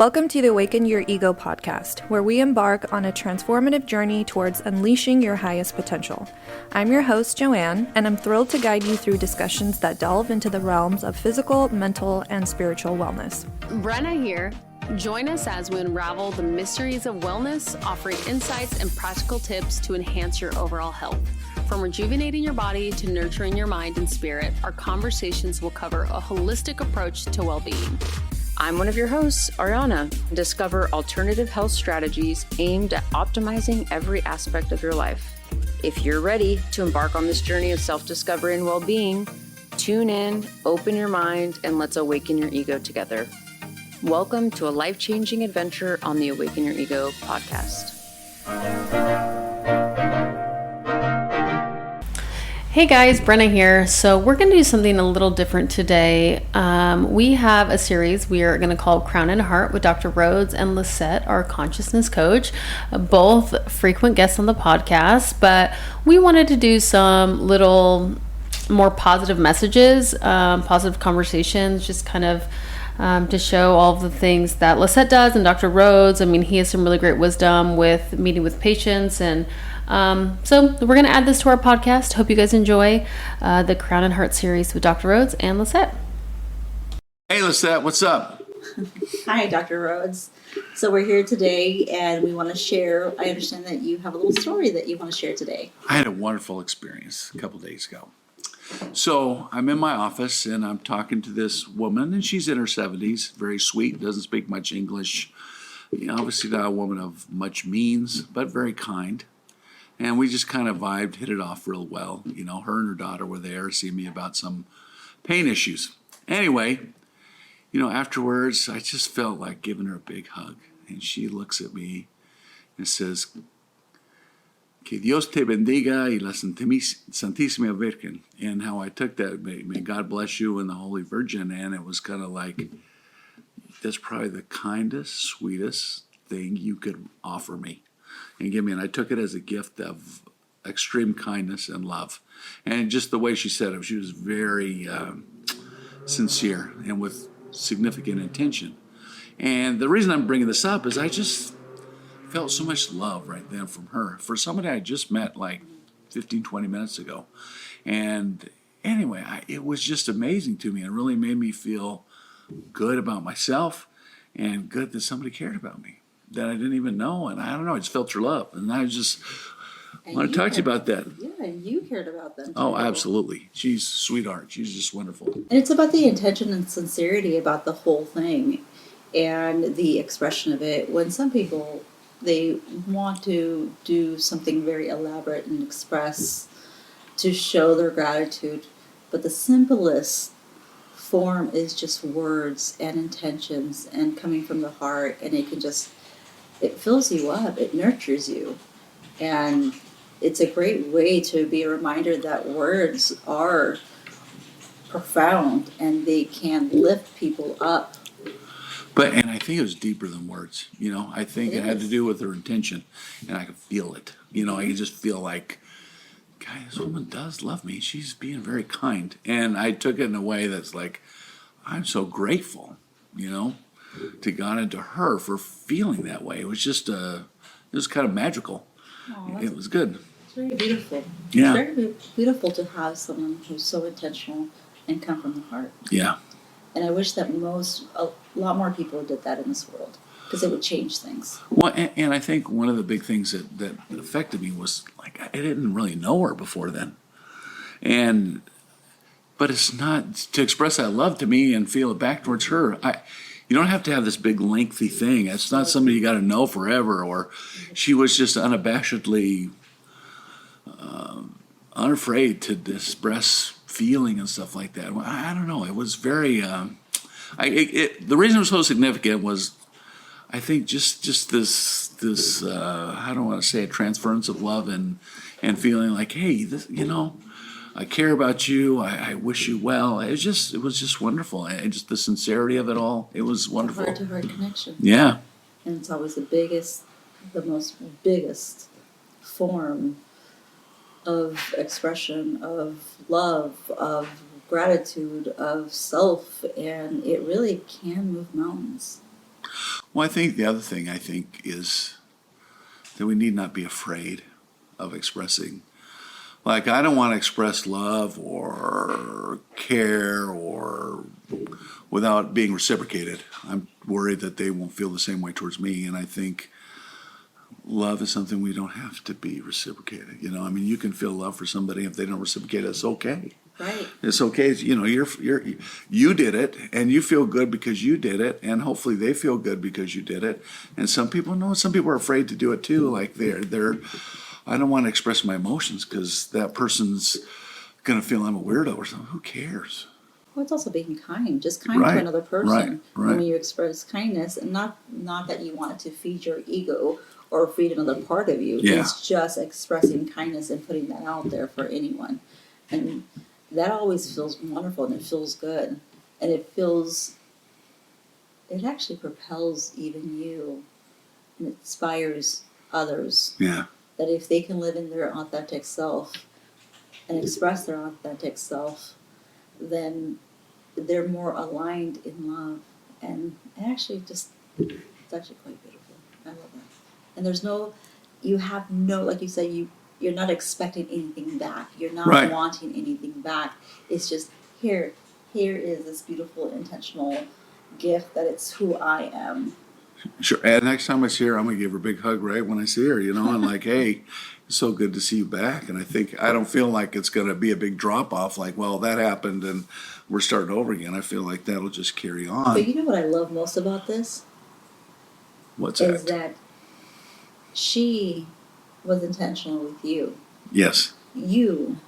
Welcome to the Awaken Your Ego podcast, where we embark on a transformative journey towards unleashing your highest potential. I'm your host, Joanne, and I'm thrilled to guide you through discussions that delve into the realms of physical, mental, and spiritual wellness. Brenna here. Join us as we unravel the mysteries of wellness, offering insights and practical tips to enhance your overall health. From rejuvenating your body to nurturing your mind and spirit, our conversations will cover a holistic approach to well-being. I'm one of your hosts, Ariana. Discover alternative health strategies aimed at optimizing every aspect of your life. If you're ready to embark on this journey of self-discovery and well-being, tune in, open your mind, and let's awaken your ego together. Welcome to a life-changing adventure on the Awaken Your Ego podcast. Hey guys, Brenna here. So we're going to do something a little different today. We have a series we are going to call Crown and Heart with Dr. Rhoades and Liset, our consciousness coach, both frequent guests on the podcast, but we wanted to do some little more positive messages, positive conversations, just kind of to show all of the things that Liset does and Dr. Rhoades. I mean, he has some really great wisdom with meeting with patients, and so we're going to add this to our podcast. Hope you guys enjoy the Crown and Heart series with Dr. Rhoades and Liset. Hey, Liset, what's up? Hi, Dr. Rhoades. So we're here today, and we want to share. I understand that you have a little story that you want to share today. I had a wonderful experience a couple days ago. So I'm in my office, and I'm talking to this woman, and she's in her 70s, very sweet, doesn't speak much English. You know, obviously not a woman of much means, but very kind. And we just kind of vibed, hit it off real well. You know, her and her daughter were there, seeing me about some pain issues. Anyway, you know, afterwards, I just felt like giving her a big hug. And she looks at me and says, Que Dios te bendiga y la Santísima Virgen. And how I took that, may God bless you and the Holy Virgin. And it was kind of like, that's probably the kindest, sweetest thing you could offer me and give me. And I took it as a gift of extreme kindness and love. And just the way she said it, she was very sincere and with significant intention. And the reason I'm bringing this up is I just felt so much love right then from her for somebody I just met like 15, 20 minutes ago. And anyway, it was just amazing to me. It really made me feel good about myself and good that somebody cared about me that I didn't even know. And I don't know, I just felt her love. And I just want to talk to you about that. Yeah, and you cared about them too. Oh, absolutely. She's a sweetheart. She's just wonderful. And it's about the intention and sincerity about the whole thing and the expression of it. When some people, they want to do something very elaborate and express to show their gratitude, but the simplest form is just words and intentions and coming from the heart, and it fills you up, it nurtures you, and it's a great way to be a reminder that words are profound and they can lift people up. And I think it was deeper than words, you know. I think it had to do with her intention, and I could feel it. You know, I could just feel like, God, this woman does love me. She's being very kind. And I took it in a way that's like, I'm so grateful, you know, to God and to her for feeling that way. It was just, it was kind of magical. It was good. It's very beautiful. Yeah. It's very beautiful to have someone who's so intentional and come from the heart. Yeah. And I wish that a lot more people did that in this world, because it would change things. Well, and I think one of the big things that affected me was, like, I didn't really know her before then. But it's not, to express that love to me and feel it back towards her, you don't have to have this big lengthy thing. It's not somebody you got to know forever. Or she was just unabashedly unafraid to express feeling and stuff like that. I don't know. It was very. The reason it was so significant was, I think, just this. I don't want to say a transference of love and feeling like, hey, this, you know, I care about you. I wish you well. It was just wonderful. And just the sincerity of it all. It was wonderful. Heart to heart connection. Yeah. And it's always the most biggest form of expression of love, of gratitude, of self, and it really can move mountains. Well, I think the other thing is that we need not be afraid of expressing. Like, I don't want to express love or care or without being reciprocated. I'm worried that they won't feel the same way towards me, and I think love is something we don't have to be reciprocated. You know, I mean, you can feel love for somebody if they don't reciprocate. It's okay. Right. It's okay. You know, you did it, and you feel good because you did it, and hopefully they feel good because you did it. And some people are afraid to do it too. Like I don't want to express my emotions because that person's gonna feel I'm a weirdo or something. Who cares? Well, it's also being kind, just kind Right, to another person. right. And when you express kindness, and not that you want it to feed your ego or feed another part of you. Yeah. It's just expressing kindness and putting that out there for anyone. And that always feels wonderful, and it feels good. And it actually propels even you and inspires others. Yeah. That if they can live in their authentic self and express their authentic self, then they're more aligned in love. And actually it's actually quite beautiful. I love that. And like you say, you're not expecting anything back. You're not Right. wanting anything back. It's just here is this beautiful intentional gift that it's who I am. Sure. And next time I see her, I'm gonna give her a big hug right when I see her, you know, and like, hey, it's so good to see you back. And I don't feel like it's gonna be a big drop off, like, well, that happened and we're starting over again. I feel like that'll just carry on. But you know what I love most about this? What's Is that? that she was intentional with you. Yes. You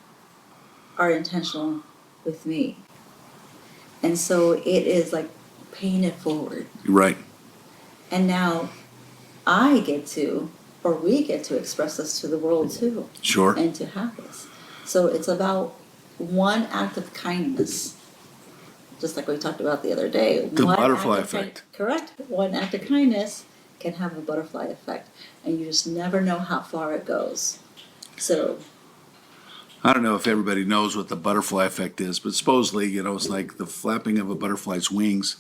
are intentional with me. And so it is like paying it forward. Right. And now we get to express this to the world too. Sure. And to have this. So it's about one act of kindness. Just like we talked about the other day. The One butterfly act of effect. Correct. One act of kindness can have a butterfly effect. And you just never know how far it goes. So I don't know if everybody knows what the butterfly effect is, but supposedly, you know, it's like the flapping of a butterfly's wings.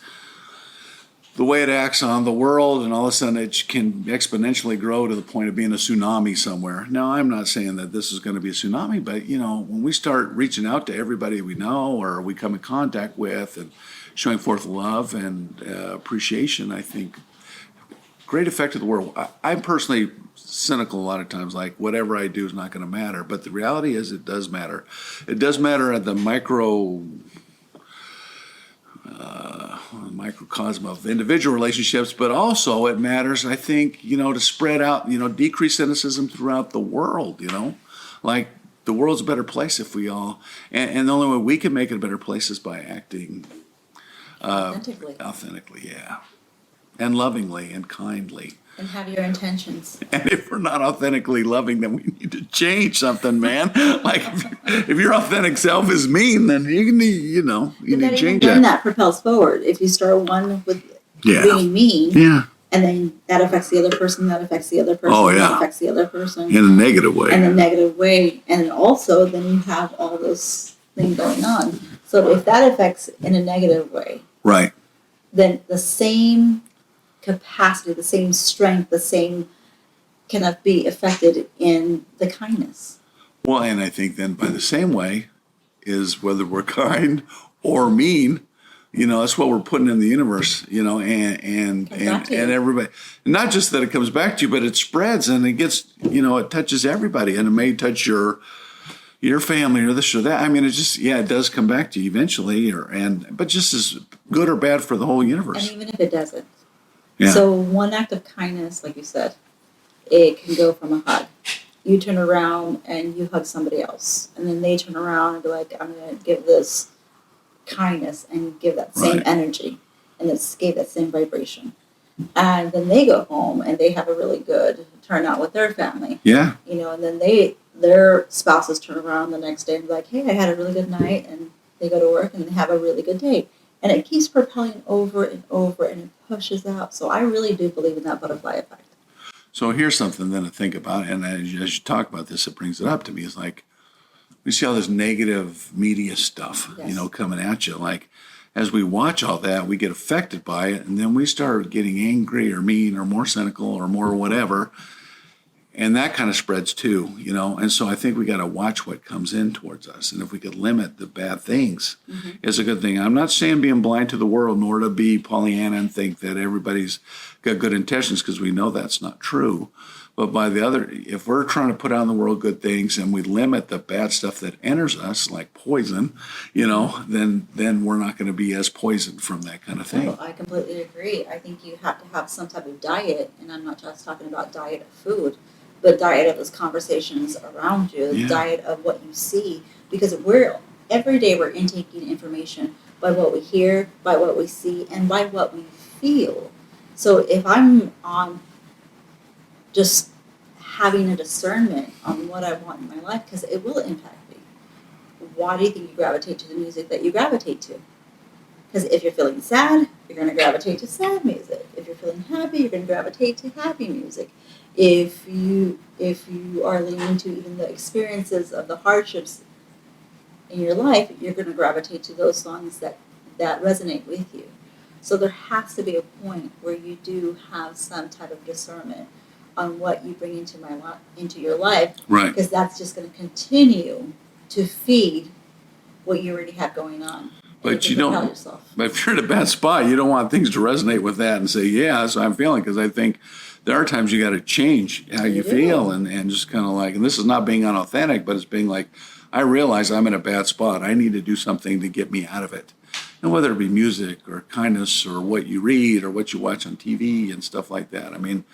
The way it acts on the world, and all of a sudden it can exponentially grow to the point of being a tsunami somewhere. Now, I'm not saying that this is going to be a tsunami, but, you know, when we start reaching out to everybody we know or we come in contact with and showing forth love and appreciation, I think great effect of the world. I'm personally cynical a lot of times, like whatever I do is not going to matter. But the reality is it does matter. It does matter at the microcosm of individual relationships, but also it matters, I think, you know, to spread out, you know, decrease cynicism throughout the world, you know. Like, the world's a better place if we all, and the only way we can make it a better place is by acting authentically, yeah. And lovingly and kindly. and have your intentions. And if we're not authentically loving, then we need to change something, man. Like, if your authentic self is mean, then you need, you need to change Then that. that propels forward. If you start one with Yeah. being mean, Yeah, and then that affects the other person, that affects the other person, Oh, yeah. that affects the other person, in a negative way. in a negative way, and also then you have all this thing going on. So if that affects in a negative way, Right. then the same capacity, the same strength, the same cannot be affected in the kindness. Well, and I think then by the same way is whether we're kind or mean, that's what we're putting in the universe, and back to you. everybody, not just that it comes back to you, but it spreads and it gets, it touches everybody, and it may touch your family or this or that. I mean, it does come back to you eventually, but just as good or bad for the whole universe. And even if it doesn't. Yeah. So one act of kindness, like you said, it can go from a hug. You turn around and you hug somebody else. And then they turn around and be like, I'm going to give this kindness and give that same Right. energy. And it's gave that same vibration. And then they go home and they have a really good turnout with their family. Yeah. And then their spouses turn around the next day and be like, hey, I had a really good night. And they go to work and they have a really good day. And it keeps propelling over and over, and it pushes out. So I really do believe in that butterfly effect. So here's something then to think about, and as you talk about this, it brings it up to me. It's like we see all this negative media stuff, Yes. coming at you. Like, as we watch all that, we get affected by it, and then we start getting angry or mean or more cynical or more whatever. And that kind of spreads too, And so I think we got to watch what comes in towards us. And if we could limit the bad things, it's a good thing. I'm not saying being blind to the world, nor to be Pollyanna and think that everybody's got good intentions, because we know that's not true. But if we're trying to put out in the world good things and we limit the bad stuff that enters us, like poison, then we're not going to be as poisoned from that kind of thing. Oh, I completely agree. I think you have to have some type of diet, and I'm not just talking about diet of food, but diet of those conversations around you, the diet of what you see, because every day we're intaking information by what we hear, by what we see, and by what we feel. So if I'm on just having a discernment on what I want in my life, because it will impact me. Why do you think you gravitate to the music that you gravitate to? Because if you're feeling sad, you're going to gravitate to sad music. If you're feeling happy, you're going to gravitate to happy music. If you are leaning into even the experiences of the hardships in your life, you're going to gravitate to those songs that resonate with you. So there has to be a point where you do have some type of discernment on what you bring into your life, right? Because that's just going to continue to feed what you already have going on. But you don't. But if you're in a bad spot, you don't want things to resonate with that and say, "Yeah, that's what I'm feeling." Because I think there are times you got to change how you feel and just kind of like. And this is not being unauthentic, but it's being like, I realize I'm in a bad spot. I need to do something to get me out of it. And whether it be music or kindness or what you read or what you watch on TV and stuff like that. I mean,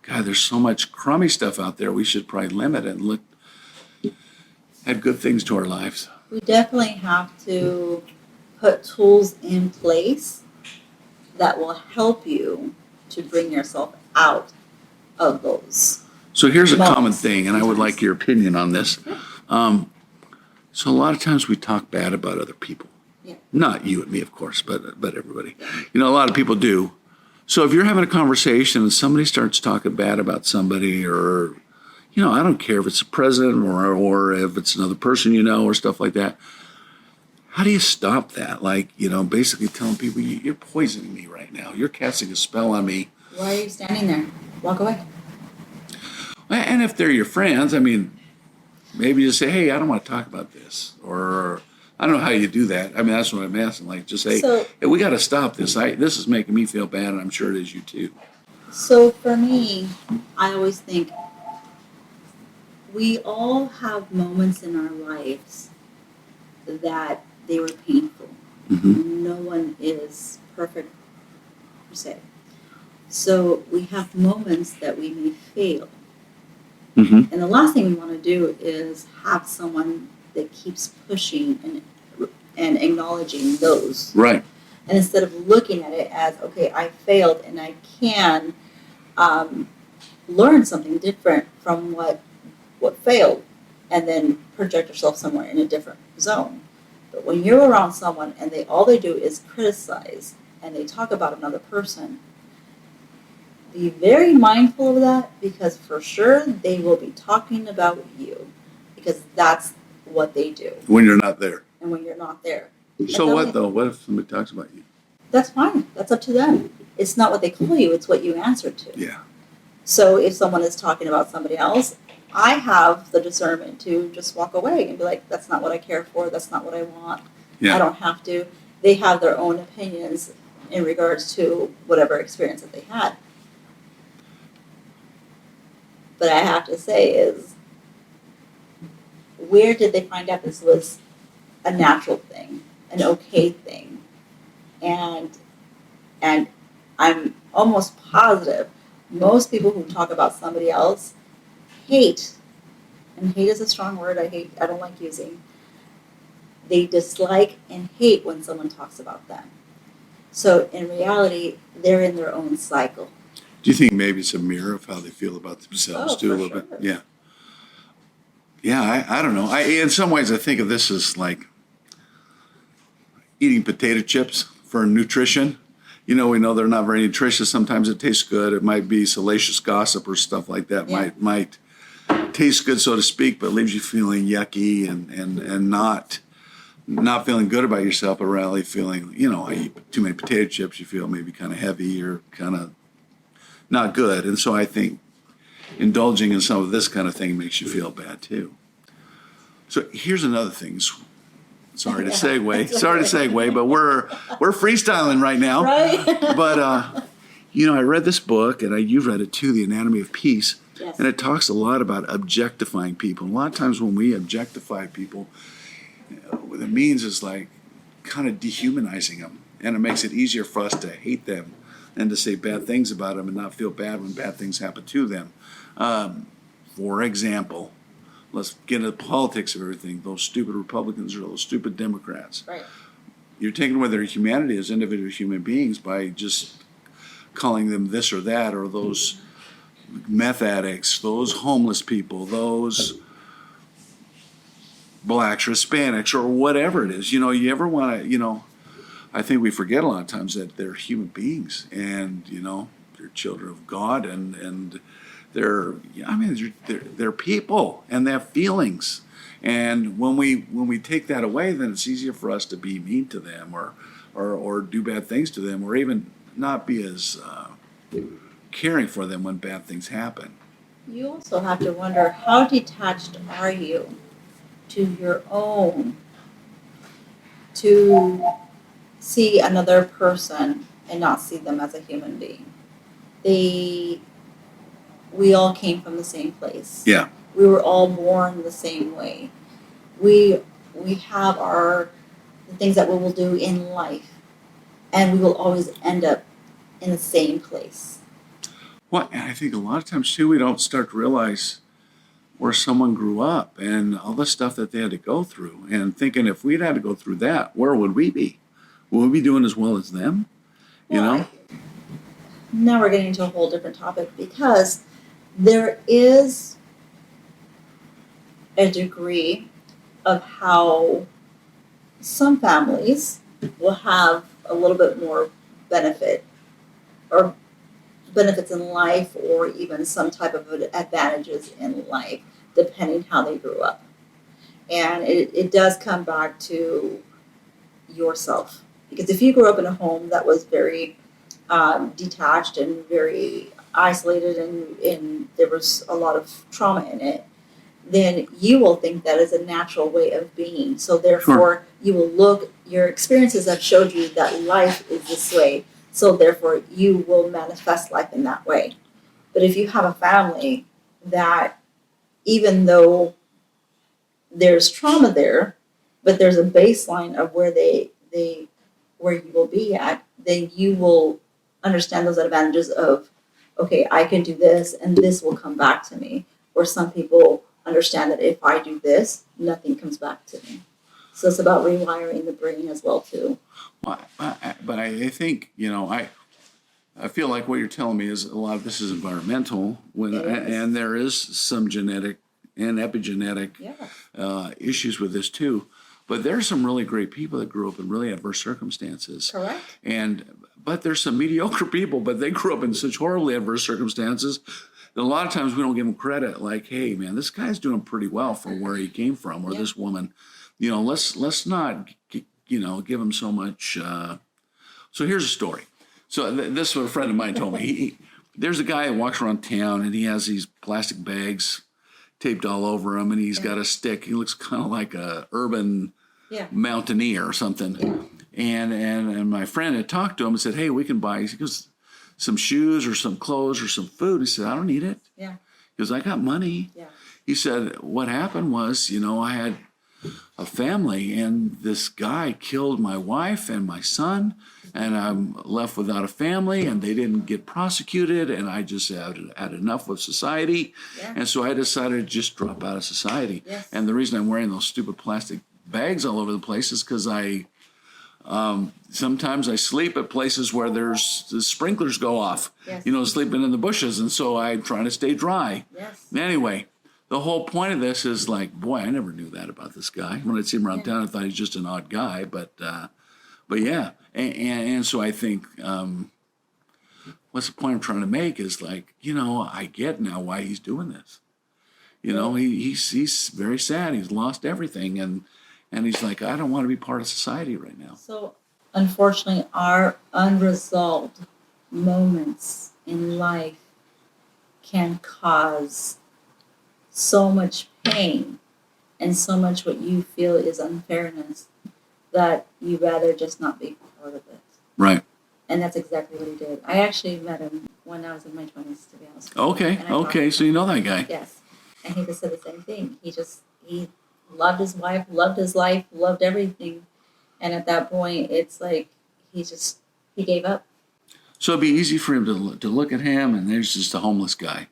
God, there's so much crummy stuff out there. We should probably limit it and look at good things to our lives. We definitely have to put tools in place that will help you to bring yourself out of those. So here's a common thing, and I would like your opinion on this. So a lot of times we talk bad about other people. Yeah. Not you and me, of course, but everybody. A lot of people do. So if you're having a conversation and somebody starts talking bad about somebody, or, I don't care if it's the president or if it's another person or stuff like that, how do you stop that? Like, basically telling people, you're poisoning me right now. You're casting a spell on me. Why are you standing there? Walk away. And if they're your friends, maybe just say, hey, I don't want to talk about this. Or I don't know how you do that. That's what I'm asking. Like, just say, hey, we got to stop this. This is making me feel bad, and I'm sure it is you too. So for me, I always think we all have moments in our lives that they were painful. Mm-hmm. No one is perfect, per se. So we have moments that we may fail. Mm-hmm. And the last thing we want to do is have someone that keeps pushing and acknowledging those. Right. And instead of looking at it as, okay, I failed and I can learn something different from what failed, and then project yourself somewhere in a different zone. But when you're around someone and all they do is criticize and they talk about another person, be very mindful of that, because for sure they will be talking about you, because that's what they do. When you're not there. And when you're not there. So what, though? What if somebody talks about you? That's fine. That's up to them. It's not what they call you. It's what you answer to. Yeah. So if someone is talking about somebody else, I have the discernment to just walk away and be like, that's not what I care for. That's not what I want. Yeah. I don't have to. They have their own opinions in regards to whatever experience that they had. But I have to say is, where did they find out this was a natural thing, an okay thing? And I'm almost positive most people who talk about somebody else hate, and hate is a strong word I don't like using. They dislike and hate when someone talks about them. So in reality, they're in their own cycle. Do you think maybe it's a mirror of how they feel about themselves too, a little bit? Yeah. Yeah, I don't know. In some ways, I think of this as like eating potato chips for nutrition. We know they're not very nutritious. Sometimes it tastes good. It might be salacious gossip or stuff like that. Yeah. Might taste good, so to speak, but leaves you feeling yucky and not not feeling good about yourself, but really feeling, I eat too many potato chips, you feel maybe kind of heavy or kind of not good. And so I think indulging in some of this kind of thing makes you feel bad too. So here's another thing. Sorry to segue, but we're freestyling right now. Right? But I read this book, and you've read it too, The Anatomy of Peace, Yes. and it talks a lot about objectifying people. And a lot of times when we objectify people, what it means is like kind of dehumanizing them, and it makes it easier for us to hate them and to say bad things about them and not feel bad when bad things happen to them. For example, let's get into the politics of everything. Those stupid Republicans or those stupid Democrats. Right. You're taking away their humanity as individual human beings by just calling them this or that, or those meth addicts, those homeless people, those blacks or Hispanics or whatever it is. You ever want to, I think we forget a lot of times that they're human beings, and, they're children of God, and they're people, and they have feelings. And when we take that away, then it's easier for us to be mean to them or do bad things to them, or even not be as caring for them when bad things happen. You also have to wonder, how detached are you to your own, to see another person and not see them as a human being? We all came from the same place. Yeah. We were all born the same way. We have the things that we will do in life, and we will always end up in the same place. Well, and I think a lot of times too, we don't start to realize where someone grew up and all the stuff that they had to go through, and thinking if we'd had to go through that, where would we be? Would we be doing as well as them? Now we're getting into a whole different topic, because there is a degree of how some families will have a little bit more benefit, or benefits in life, or even some type of advantages in life, depending how they grew up. And it does come back to yourself. Because if you grew up in a home that was very detached and very isolated, and there was a lot of trauma in it, then you will think that is a natural way of being. So therefore, you will your experiences have showed you that life is this way. So therefore, you will manifest life in that way. But if you have a family that, even though there's trauma there, but there's a baseline of where where you will be at, then you will understand those advantages of, okay, I can do this, and this will come back to me. Or some people understand that if I do this, nothing comes back to me. So it's about rewiring the brain as well too. Well, but I think, I feel like what you're telling me is a lot of this is environmental, and there is some genetic and epigenetic issues with this too. But there's some really great people that grew up in really adverse circumstances. Correct. But there's some mediocre people, but they grew up in such horribly adverse circumstances that a lot of times we don't give them credit. Like, hey, man, this guy's doing pretty well for where he came from, or this woman. Let's not give him so much. So here's a story. So this is what a friend of mine told me. There's a guy that walks around town, and he has these plastic bags taped all over him, and he's got a stick. He looks kind of like a urban mountaineer or something. And my friend had talked to him and said, hey, we can buy, he goes, some shoes or some clothes or some food. He said, I don't need it. Yeah. He goes, I got money. Yeah. He said, what happened was, I had a family, and this guy killed my wife and my son, and I'm left without a family, and they didn't get prosecuted, and I just had enough with society. Yeah. And so I decided to just drop out of society. Yes. And the reason I'm wearing those stupid plastic bags all over the place is because sometimes I sleep at places where the sprinklers go off, sleeping in the bushes, and so I'm trying to stay dry. Yes. Anyway, the whole point of this is like, boy, I never knew that about this guy. When I'd see him around town, I thought he's just an odd guy, but yeah. And so I think, what's the point I'm trying to make is like, I get now why he's doing this. He's very sad. He's lost everything, And he's like, I don't want to be part of society right now. So, unfortunately, our unresolved moments in life can cause so much pain and so much what you feel is unfairness that you rather just not be part of it. Right. And that's exactly what he did. I actually met him when I was in my 20s, to be honest with you. Okay, And I talked okay, to so him. you know that guy. Yes. And he just said the same thing. He loved his wife, loved his life, loved everything. And at that point, it's like he gave up. So it'd be easy for him to look at him and there's just a homeless guy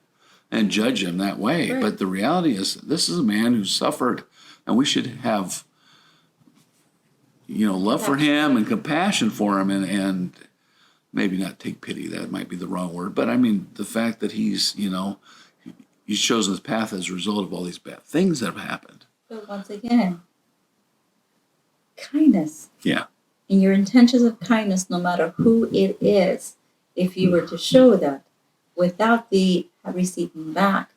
and judge him that way. Right. But the reality is, this is a man who suffered, and we should have, love for him and compassion for him, and maybe not take pity. That might be the wrong word. But I mean, the fact that he's chosen his path as a result of all these bad things that have happened. But once again, kindness. Yeah. And your intentions of kindness, no matter who it is, if you were to show that without the receiving back,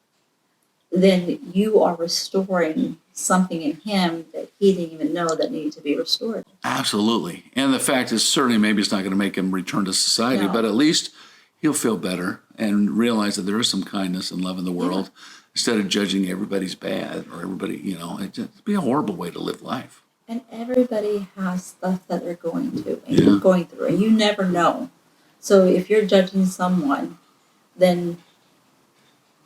then you are restoring something in him that he didn't even know that needed to be restored. Absolutely. And the fact is, certainly maybe it's not going to make him return to society, No. but at least he'll feel better and realize that there is some kindness and love in the world instead of judging everybody's bad or everybody, it'd be a horrible way to live life. And everybody has stuff that they're going through, and you never know. So if you're judging someone, then,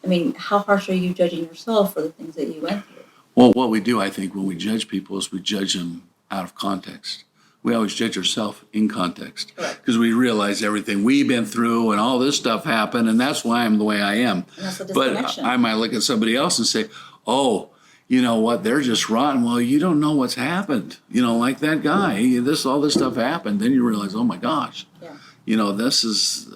I mean, how harsh are you judging yourself for the things that you went through? Well, what we do, I think, when we judge people is we judge them out of context. We always judge ourselves in context because we realize everything we've been through and all this stuff happened, and that's why I'm the way I am. And that's the But disconnection. I might look at somebody else and say, oh, you know what, they're just rotten. Well, you don't know what's happened. Like that guy, all this stuff happened. Then you realize, oh my gosh, this is,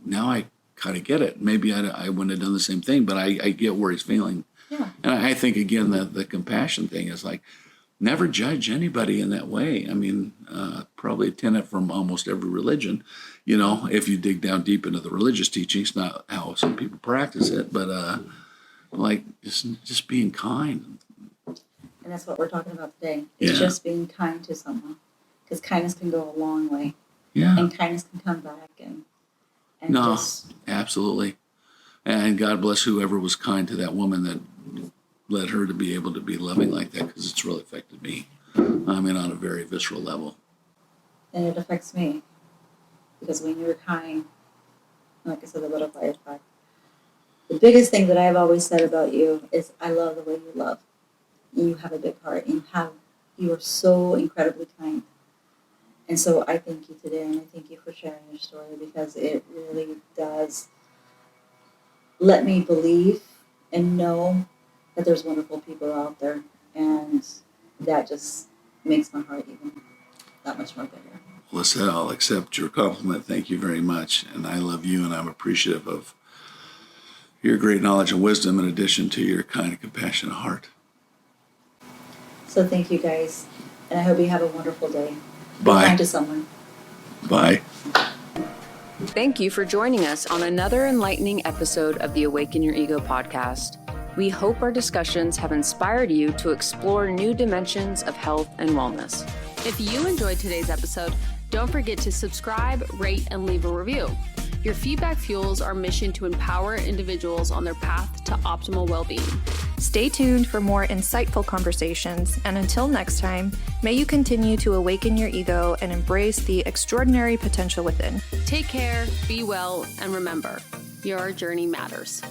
now I kind of get it. Maybe I wouldn't have done the same thing, but I get where he's feeling. Yeah. And I think, again, the compassion thing is like, never judge anybody in that way. I mean, probably a tenet from almost every religion, if you dig down deep into the religious teachings, not how some people practice it, but just being kind. And that's what we're talking about today. It's just being kind to someone. Because kindness can go a long way. Yeah. And kindness can come back and No, just... absolutely. And God bless whoever was kind to that woman that led her to be able to be loving like that, because it's really affected me. I mean, on a very visceral level. And it affects me. Because when you're kind, like I said, the butterfly effect. The biggest thing that I've always said about you is I love the way you love. You have a big heart. You are so incredibly kind. And so I thank you today, and I thank you for sharing your story, because it really does let me believe and know that there's wonderful people out there, and that just makes my heart even that much more bigger. Lisette, I'll accept your compliment. Thank you very much. And I love you, and I'm appreciative of your great knowledge and wisdom in addition to your kind and compassionate heart. So thank you, guys, and I hope you have a wonderful day. Be Bye. kind to someone. Bye. Thank you for joining us on another enlightening episode of the Awaken Your Ego podcast. We hope our discussions have inspired you to explore new dimensions of health and wellness. If you enjoyed today's episode, don't forget to subscribe, rate, and leave a review. Your feedback fuels our mission to empower individuals on their path to optimal well-being. Stay tuned for more insightful conversations, and until next time, may you continue to awaken your ego and embrace the extraordinary potential within. Take care, be well, and remember, your journey matters.